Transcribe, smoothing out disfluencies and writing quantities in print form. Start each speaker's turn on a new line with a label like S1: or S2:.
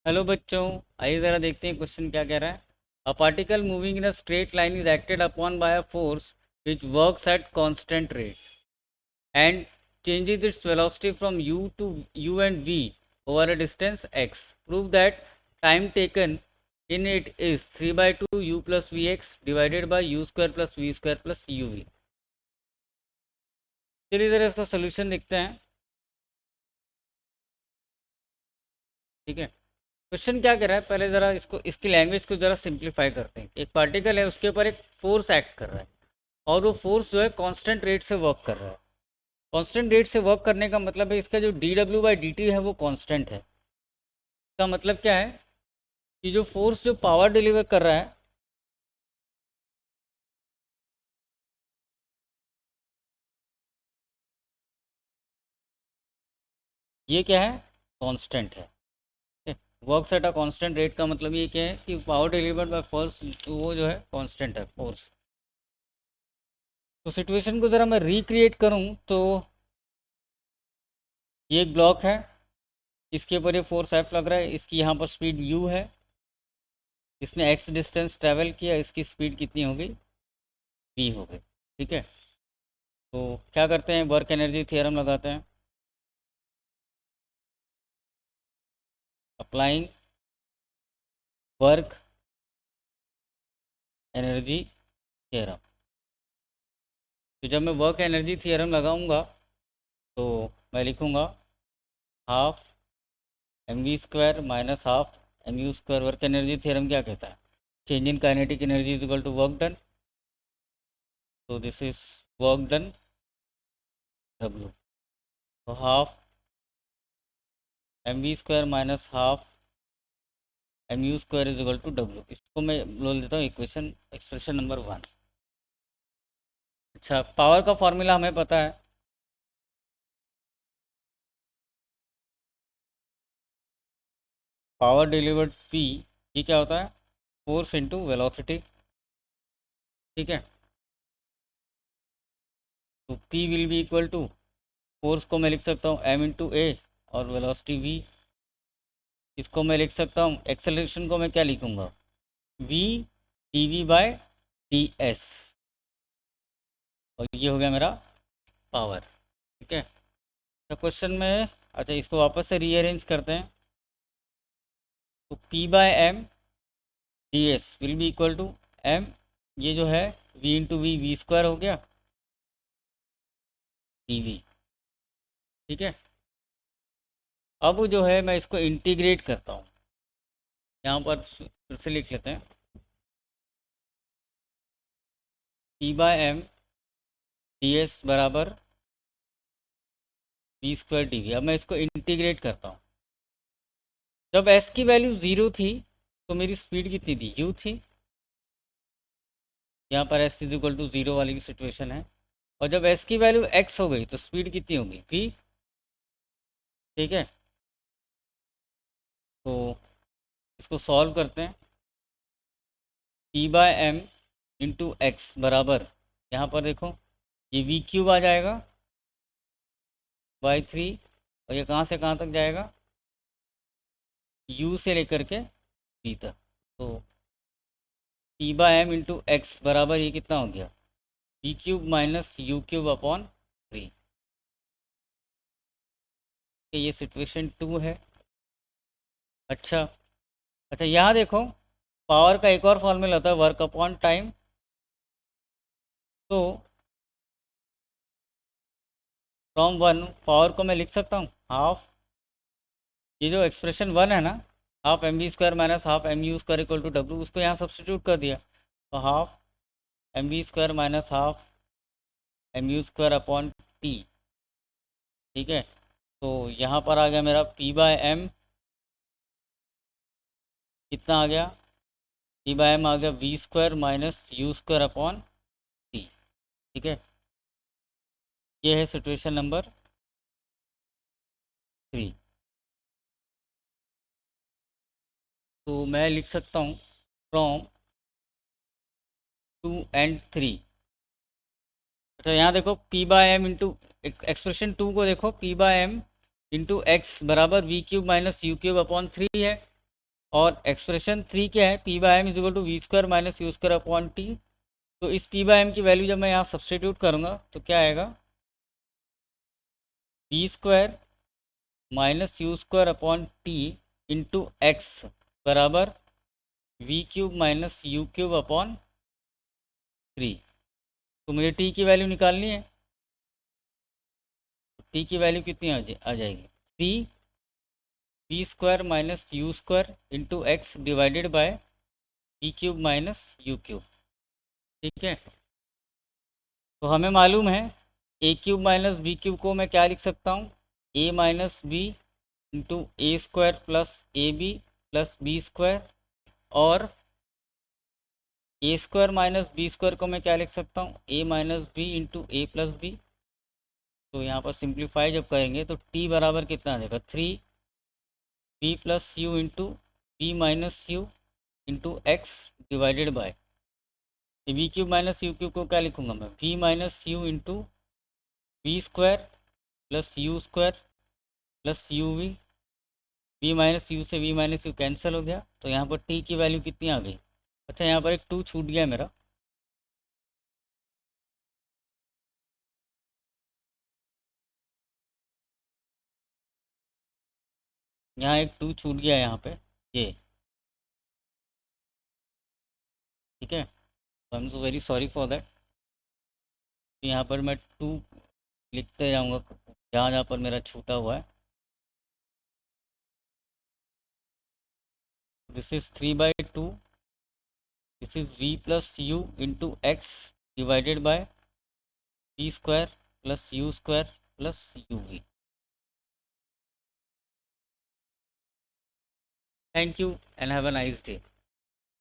S1: Hello बच्चों, आइए ज़रा देखते हैं क्वेश्चन क्या कह रहा है। A particle moving in a straight line is acted upon bye a force which works at constant rate and changes its velocity from u to u and v over a distance x. Prove that time taken in it is 3 by 2 u plus vx divided by u square plus v square plus uv. चलिए ज़रा इसका solution देखते हैं। ठीक है, question क्या कह रहा है, पहले ज़रा इसको इसकी लैंग्वेज को ज़रा सिंप्लीफाई करते हैं। एक पार्टिकल है, उसके ऊपर एक फोर्स एक्ट कर रहा है और वो फोर्स जो है कांस्टेंट रेट से वर्क कर रहा है। कांस्टेंट रेट से वर्क करने का मतलब है इसका जो D W by D T है वो कांस्टेंट है। इसका मतलब क्या है कि जो फोर्स जो पावर डिलीवर कर रहा है ये क्या है, कांस्टेंट है। Work at a constant rate का मतलब ये क्या है कि पावर डिलीवर्ड बाय फोर्स वो जो है कांस्टेंट है फोर्स। तो सिचुएशन को ज़रा मैं रिक्रिएट करूँ तो ये एक ब्लॉक है, इसके ऊपर ये फोर्स एफ लग रहा है, इसकी यहाँ पर स्पीड यू है, इसने एक्स डिस्टेंस ट्रेवल किया, इसकी स्पीड कितनी हो गई, वी हो गई। ठीक है, तो क्या करते हैं, वर्क एनर्जी थ्योरम लगाते हैं। Applying work energy theorem. तो जब मैं वर्क एनर्जी थ्योरम लगाऊंगा तो मैं लिखूंगा half M we square minus half M you square. Work energy theorem क्या कहता है, change in kinetic energy is equal to work done. तो this is work done W. तो half M we square minus half M you square is equal to W. इसको मैं बोल देता हूँ इक्वेशन एक्सप्रेशन नंबर 1। अच्छा, पावर का formula हमें पता है, पावर डिलीवर्ड पी, ये क्या होता है, फोर्स इंटू वेलोसिटी। ठीक है, तो P will be equal to, force को मैं लिख सकता हूँ एम इंटू ए और वेलोसिटी वी। इसको मैं लिख सकता हूँ, एक्सेलरेशन को मैं क्या लिखूँगा, V D V by D S. और ये हो गया मेरा पावर। ठीक है, तो क्वेश्चन में, अच्छा इसको वापस से रीअरेंज करते हैं। तो P by M D S will be equal to M, ये जो है V into V, V square हो गया डी वी। ठीक है, अब जो है मैं इसको इंटीग्रेट करता हूँ, यहाँ पर फिर से लिख लेते हैं, P by M D S बराबर वी स्क्वायर डी वी। अब मैं इसको इंटीग्रेट करता हूँ। जब एस की वैल्यू ज़ीरो थी तो मेरी स्पीड कितनी थी, यू थी। यहाँ पर S is equal to zero वाली सिचुएशन है। और जब एस की वैल्यू एक्स हो गई तो स्पीड कितनी होगी, वी। ठीक है, तो इसको सॉल्व करते हैं। P by M into x बराबर, यहाँ पर देखो ये वी क्यूब आ जाएगा बाई 3, और ये कहाँ से कहाँ तक जाएगा, यू से लेकर के वी तक। तो P by M into x बराबर ये कितना हो गया, V cube minus you cube upon 3। ये सिचुएशन 2 है। अच्छा, अच्छा यहाँ देखो, पावर का एक और फॉर्मूला होता है, वर्क अपॉन टाइम। तो फ्रॉम वन पावर को मैं लिख सकता हूँ हाफ, ये जो एक्सप्रेशन 1 है ना, half M we square minus half M you square equal to W, उसको यहाँ सब्सटीट्यूट कर दिया। तो half M we square minus half M you square upon T. ठीक है, तो यहाँ पर आ गया मेरा पी बाय एम, कितना आ गया, पी बाय एम आ गया V square minus you square upon T. ठीक है, ये है सिचुएशन नंबर 3। तो मैं लिख सकता हूँ फ्रॉम 2 एंड 3। अच्छा यहाँ देखो p by M into, expression 2 को देखो, p by M into x बराबर v cube minus you cube upon 3 है। और एक्सप्रेशन 3 क्या है, p by m is equal to v square minus you square upon t. तो इस पी बाई एम की वैल्यू जब मैं यहाँ सब्सटीट्यूट करूँगा तो क्या आएगा, v square minus you square upon t into x बराबर v cube minus you cube upon 3। तो मुझे टी की वैल्यू निकालनी है। टी की वैल्यू कितनी आ जाएगी, 3 v square minus you square into x divided by we cube minus you cube. ठीक है, तो हमें मालूम है a cube minus b cube को मैं क्या लिख सकता हूँ, a minus b into a square plus a b plus b square, और a square minus b square को मैं क्या लिख सकता हूँ, a minus b into a plus b. तो यहाँ पर सिंप्लीफाई जब करेंगे तो टी बराबर कितना आ जाएगा, 3 B plus U into B minus U into x divided by we cube minus you cube को क्या लिखूंगा मैं, V minus U into V square plus U square plus U V. V minus U से V minus U cancel हो गया, तो यहाँ पर टी की वैल्यू कितनी आ गई। अच्छा, यहाँ पर एक 2 छूट गया मेरा, यहाँ एक 2 छूट गया यहाँ पे ये। ठीक है, तो I am so very sorry for that. यहाँ पर मैं 2 लिखते जाऊँगा जहाँ जहाँ पर मेरा छूटा हुआ है। This is 3/2, this is v plus U into x divided by V square plus U square plus U V. Thank you and have a nice day.